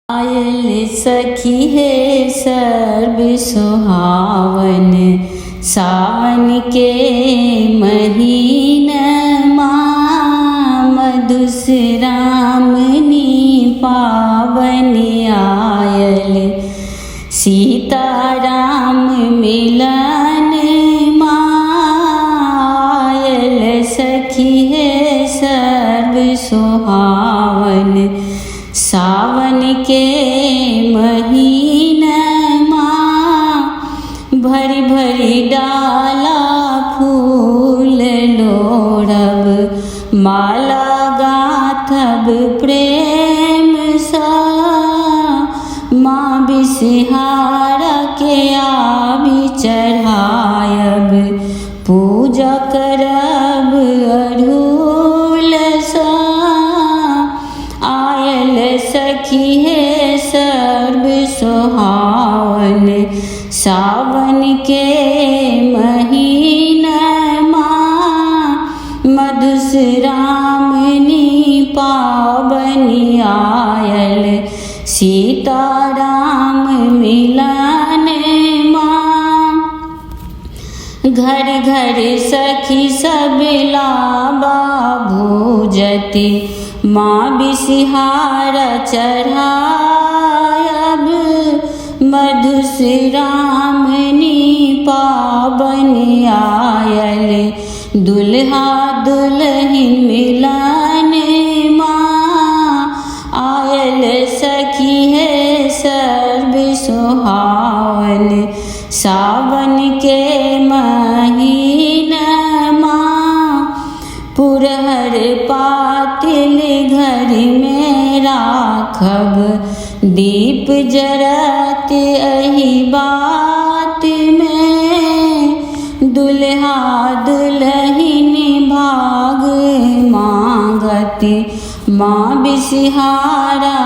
Oil सखी है सर्व सुहावन, सावन के महीनमा मधुश्रामणी पावन आयल। सीताराम मिलन मायल सखी है सर्व सुहावन, सावन के महीनमा भरी भरी डाला फूल लोढ़ब, माला गाथब प्रेम सा माँ बिसहारा के आबि चढ़ायब, पूजा करब अढ़ूल सा। आयल सखी है सर्व सुहावन, सावन के महीनमा मधुश्रामणी पावन आयल। सीताराम मिलन माँ घर घर सखी सब लाबा भूजति, माँ बिसहारा चढ़ायब, मधुश्रामणी पावन आयल। दुल्हा दुल्हन मिलन माँ आयल सखी है सर्व सुहावन, सावन के महीनमा पुरहर पातिल घर में राखब, दीप जरत एही बात में। दुल्हा दुल्हन भाग मांगति, माँ बिसहारा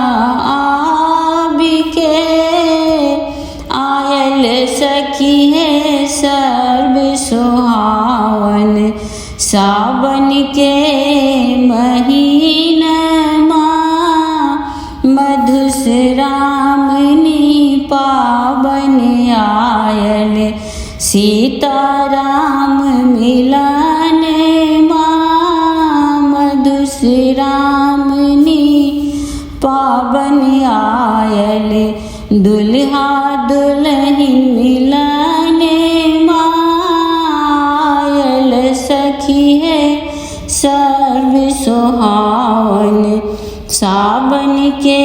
आबिके। आयल सखी है सर्व सुहावन, सावन के महीनमा मधुश्रामणी पावन आयल। सीताराम मिलन माँ मधुश्रामणी पावन आयल। दुल्हा दुल्हन मिलन मायल सखी है सर्व सुहावन, सावन के